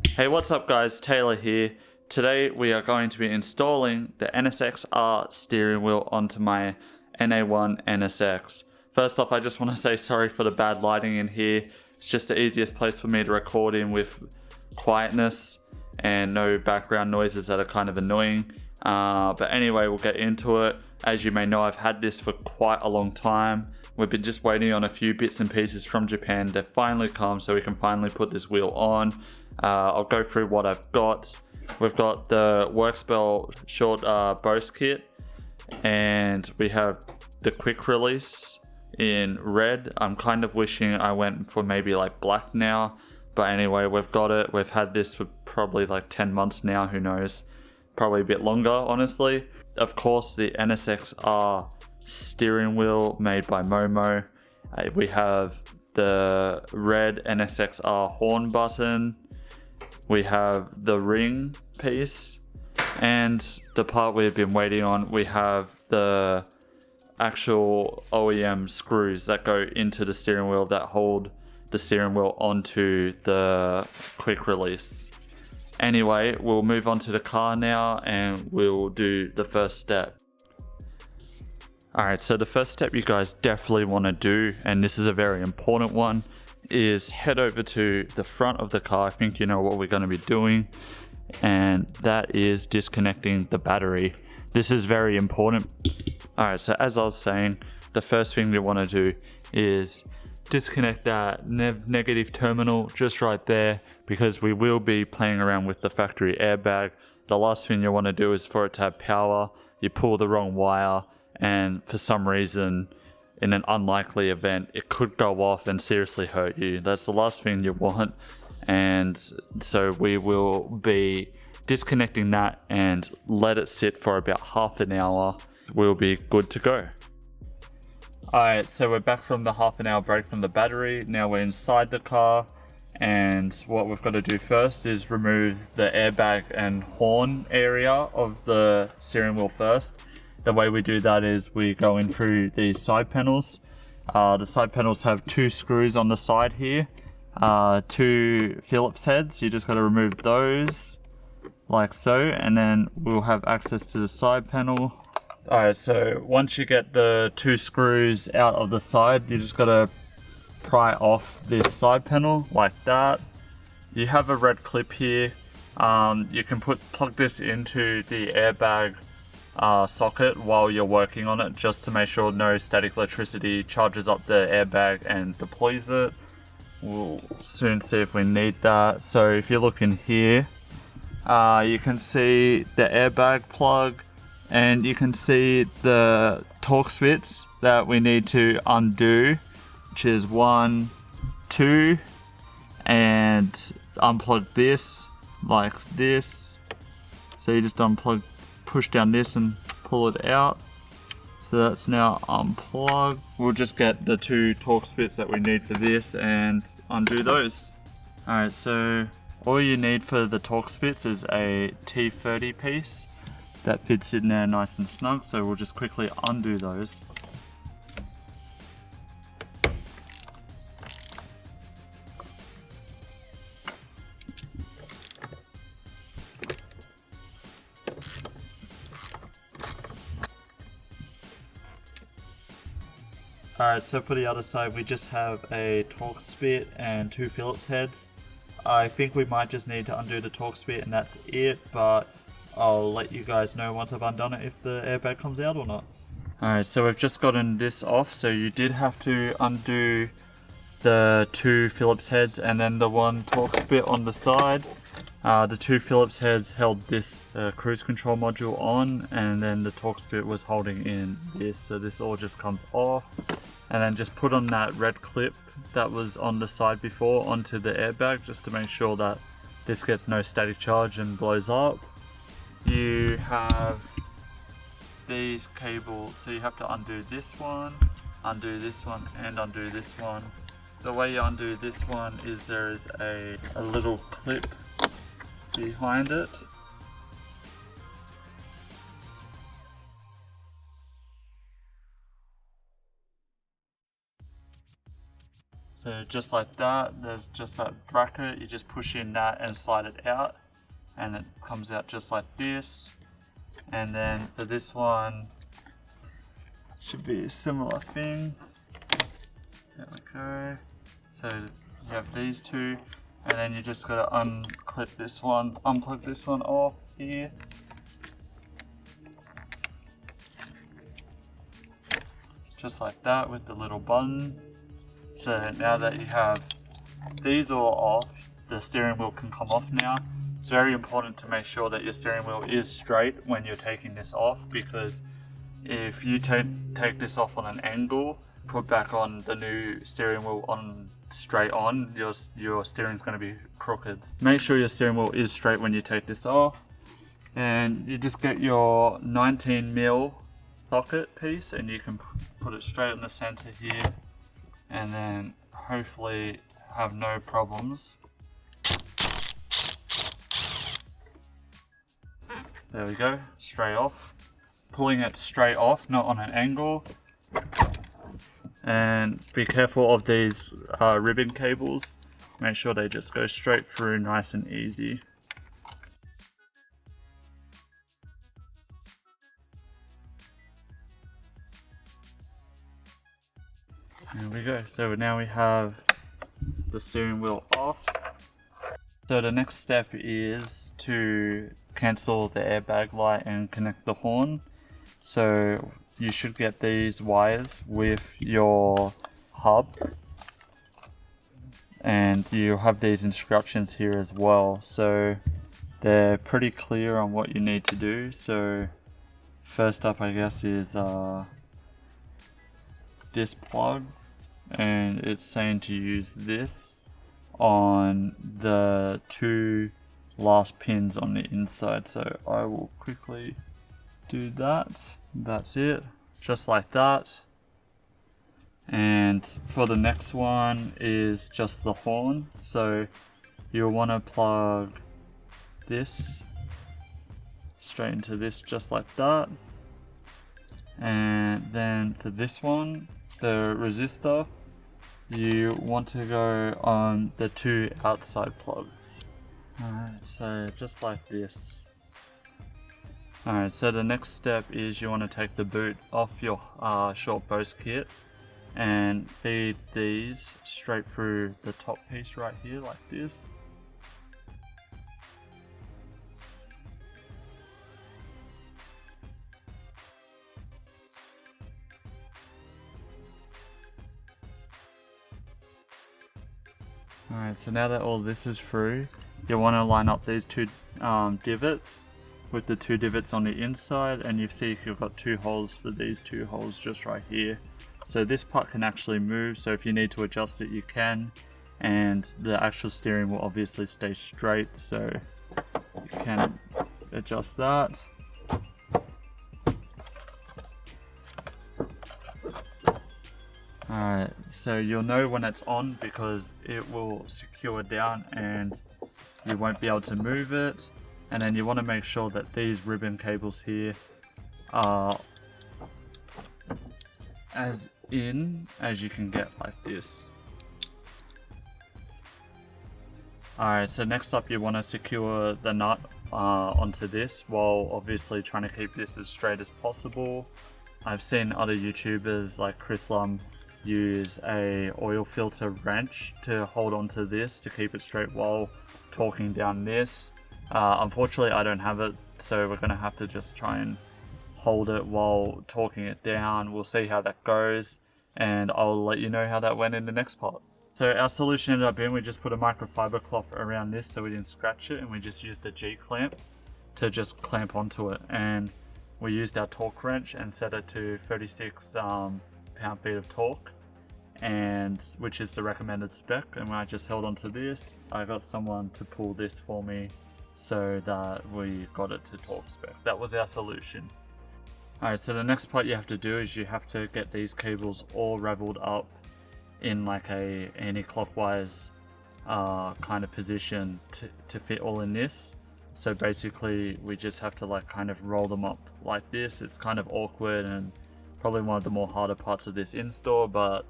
Hey, what's up guys, Taylor here. Today we are going to be installing the nsx-r steering wheel onto my NA1 NSX. First off, I just want to say sorry for the bad lighting in here. It's just the easiest place for me to record in with quietness and no background noises that are kind of annoying. But anyway, we'll get into it. As you may know, I've had this for quite a long time. We've been just waiting on a few bits and pieces from Japan to finally come so we can finally put this wheel on. I'll go through what I've got. We've got the Workspell short Bose kit, and we have the quick release in red. I'm kind of wishing I went for maybe like black now, but anyway, we've got it. We've had this for probably like 10 months now, who knows, probably a bit longer honestly. Of course, the nsx-r steering wheel made by Momo. We have the red nsx-r horn button. We have the ring piece, and the part we've been waiting on, we have the actual OEM screws that go into the steering wheel that hold the steering wheel onto the quick release. Anyway, we'll move on to the car now and we'll do the first step. Alright, so the first step you guys definitely want to do, and this is a very important one, is head over to the front of the car. I think you know what we're going to be doing, and that is disconnecting the battery. This is very important. Alright, so as I was saying, the first thing we want to do is disconnect that negative terminal just right there, because we will be playing around with the factory airbag. The last thing you want to do is for it to have power, you pull the wrong wire, and for some reason, in an unlikely event, it could go off and seriously hurt you. That's the last thing you want. And so we will be disconnecting that and let it sit for about half an hour. We'll be good to go. Alright, so we're back from the half an hour break from the battery. Now we're inside the car, and what we've got to do first is remove the airbag and horn area of the steering wheel first. The way we do that is we go in through these side panels. The side panels have two screws on the side here, two Phillips heads. You just got to remove those like so, and then we'll have access to the side panel. Alright, so once you get the two screws out of the side, you just got to pry off this side panel like that. You have a red clip here. You can plug this into the airbag socket while you're working on it, just to make sure no static electricity charges up the airbag and deploys it. We'll soon see if we need that. So if you look in here, you can see the airbag plug, and you can see the torque switch that we need to undo, which is 1, 2, and unplug this like this. So you just push down this and pull it out. So that's now unplugged. We'll just get the two torque switches that we need for this and undo those. Alright, so all you need for the torque switch is a T30 piece that fits in there nice and snug, so we'll just quickly undo those. Alright, so for the other side we just have a torque spit and two Phillips heads. I think we might just need to undo the torque spit and that's it, but I'll let you guys know once I've undone it if the airbag comes out or not. Alright, so we've just gotten this off, so you did have to undo the two Phillips heads and then the one torque spit on the side. The two Phillips heads held this cruise control module on, and then the torque spit was holding in this, so this all just comes off. And then just put on that red clip that was on the side before onto the airbag, just to make sure that this gets no static charge and blows up. You have these cables, so you have to undo this one, and undo this one. The way you undo this one is there is a little clip behind it. So just like that, there's just that bracket, you just push in that and slide it out, and it comes out just like this. And then for this one, should be a similar thing. There we go. So you have these two, and then you just gotta unplug this one off here. Just like that with the little button. So now that you have these all off, the steering wheel can come off now. It's very important to make sure that your steering wheel is straight when you're taking this off, because if you take this off on an angle, put back on the new steering wheel on straight on, your steering's going to be crooked. Make sure your steering wheel is straight when you take this off, and you just get your 19mm socket piece and you can put it straight in the center here, and then hopefully have no problems. There we go, straight off. Pulling it straight off, not on an angle. And be careful of these ribbon cables. Make sure they just go straight through nice and easy. There we go. So now we have the steering wheel off. So the next step is to cancel the airbag light and connect the horn. So you should get these wires with your hub, and you have these instructions here as well. So they're pretty clear on what you need to do. So first up, I guess, is this plug, and it's saying to use this on the two last pins on the inside. So I will quickly do that. That's it, just like that. And for the next one is just the horn. So you'll want to plug this straight into this, just like that. And then for this one, the resistor, you want to go on the two outside plugs. Alright, so just like this. Alright, so the next step is you want to take the boot off your short Bose kit and feed these straight through the top piece right here, like this. Alright, so now that all this is through, you want to line up these two divots with the two divots on the inside, and you see you've got two holes for these two holes just right here. So this part can actually move, so if you need to adjust it, you can, and the actual steering will obviously stay straight, so you can adjust that. Alright, so you'll know when it's on because it will secure down and you won't be able to move it. And then you want to make sure that these ribbon cables here are as in as you can get, like this. Alright, so next up you want to secure the nut onto this, while obviously trying to keep this as straight as possible. I've seen other YouTubers like Chris Lum use a oil filter wrench to hold onto this to keep it straight while torquing down this. Unfortunately I don't have it, so we're going to have to just try and hold it while torquing it down. We'll see how that goes, and I'll let you know how that went in the next part. So our solution ended up being, we just put a microfiber cloth around this so we didn't scratch it, and we just used the G-clamp to just clamp onto it, and we used our torque wrench and set it to 36 pound-feet of torque, and which is the recommended spec. And when I just held onto this, I got someone to pull this for me so that we got it to torque spec. That was our solution. Alright, so the next part you have to do is you have to get these cables all raveled up in like a anti-clockwise kind of position to fit all in this. So basically we just have to like kind of roll them up like this. It's kind of awkward and probably one of the more harder parts of this install, but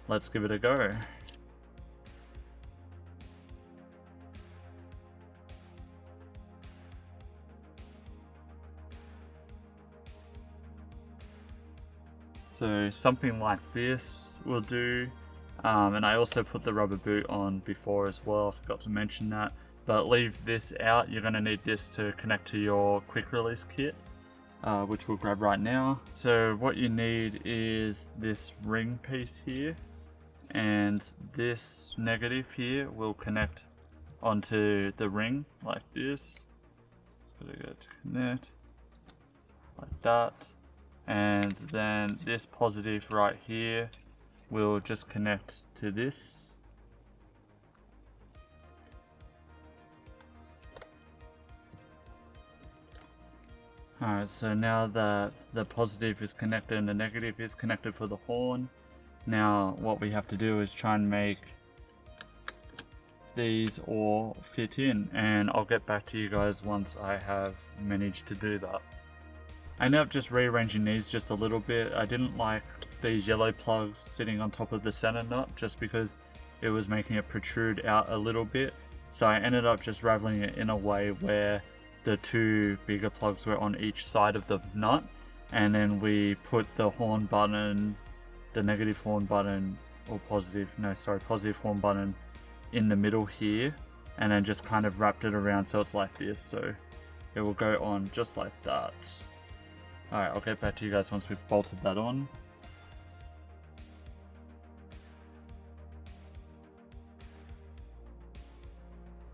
let's give it a go. So something like this will do. And I also put the rubber boot on before as well, I forgot to mention that. But leave this out, you're going to need this to connect to your quick release kit, which we'll grab right now. So what you need is this ring piece here, and this negative here will connect onto the ring like this. Gotta go to connect, like that. And then this positive right here will just connect to this. Alright, so now that the positive is connected and the negative is connected for the horn, now what we have to do is try and make these all fit in, and I'll get back to you guys once I have managed to do that. I ended up just rearranging these just a little bit. I didn't like these yellow plugs sitting on top of the center nut just because it was making it protrude out a little bit, so I ended up just raveling it in a way where the two bigger plugs were on each side of the nut, and then we put the horn button, the negative horn button, or positive horn button in the middle here, and then just kind of wrapped it around so it's like this, so it will go on just like that. Alright, I'll get back to you guys once we've bolted that on.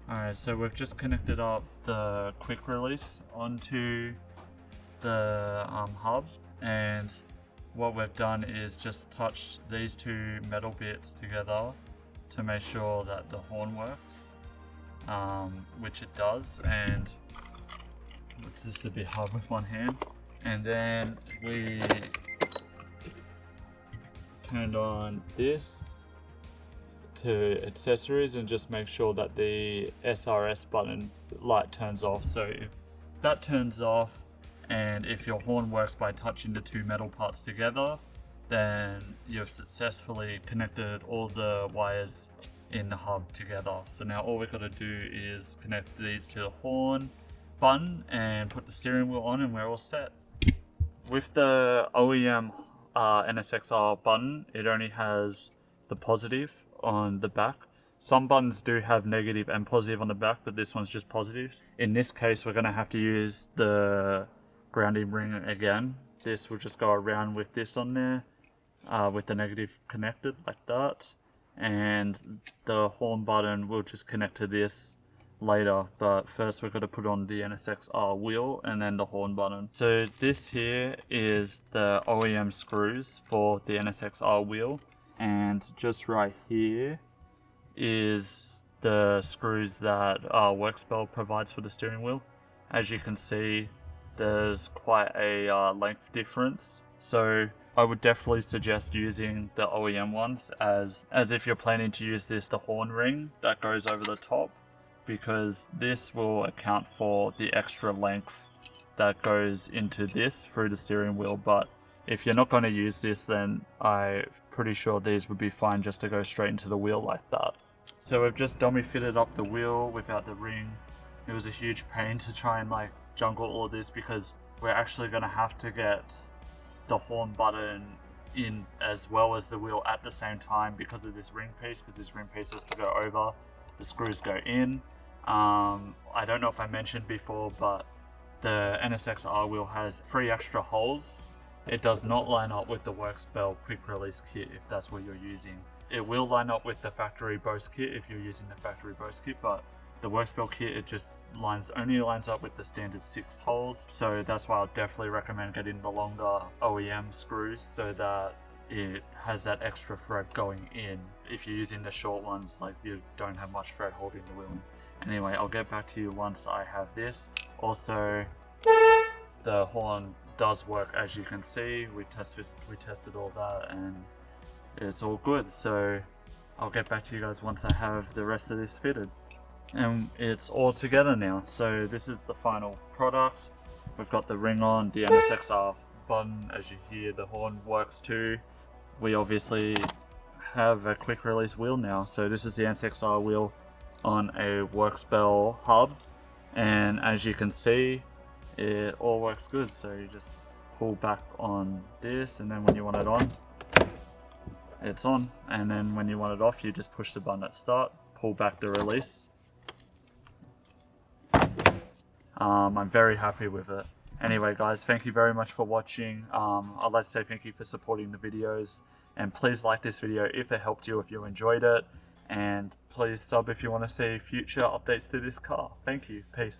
Alright, so we've just connected up the quick release onto the hub, and what we've done is just touched these two metal bits together to make sure that the horn works, which it does, and it's just a bit hard with one hand. And then we turned on this to accessories and just make sure that the SRS button light turns off. So if that turns off, and if your horn works by touching the two metal parts together, then you've successfully connected all the wires in the hub together. So now all we've got to do is connect these to the horn button and put the steering wheel on, and we're all set. With the OEM nsx-r button, it only has the positive on the back. Some buttons do have negative and positive on the back, but this one's just positives. In this case, we're going to have to use the grounding ring again. This will just go around with this on there, with the negative connected like that, and the horn button will just connect to this later, but first we've got to put on the nsx-r wheel and then the horn button. So this here is the OEM screws for the nsx-r wheel, and just right here is the screws that Workspell provides for the steering wheel. As you can see, there's quite a length difference, so I would definitely suggest using the OEM ones as if you're planning to use the horn ring that goes over the top, because this will account for the extra length that goes into this through the steering wheel. But if you're not going to use this, then I'm pretty sure these would be fine just to go straight into the wheel like that. So we've just dummy fitted up the wheel without the ring. It was a huge pain to try and like juggle all of this, because we're actually going to have to get the horn button in as well as the wheel at the same time because of this ring piece, because this ring piece has to go over, the screws go in. I don't know if I mentioned before, but the nsx-r wheel has 3 extra holes. It does not line up with the Workspell quick release kit if that's what you're using. It will line up with the factory Bose kit if you're using the factory Bose kit, but the Workspell kit, it just only lines up with the standard 6 holes. So that's why I'll definitely recommend getting the longer OEM screws so that it has that extra thread going in. If you're using the short ones, like, you don't have much thread holding the wheel in. Anyway, I'll get back to you once I have this. Also, the horn does work, as you can see. We tested all that and it's all good. So I'll get back to you guys once I have the rest of this fitted. And it's all together now. So this is the final product. We've got the ring on, the nsx-r button. As you hear, the horn works too. We obviously have a quick release wheel now. So this is the nsx-r wheel on a Workspell hub, and as you can see, it all works good. So you just pull back on this, and then when you want it on, it's on, and then when you want it off, you just push the button at start, pull back the release. I'm very happy with it. Anyway guys, thank you very much for watching. I'd like to say thank you for supporting the videos, and please like this video if it helped you, if you enjoyed it, and please sub if you want to see future updates to this car. Thank you. Peace.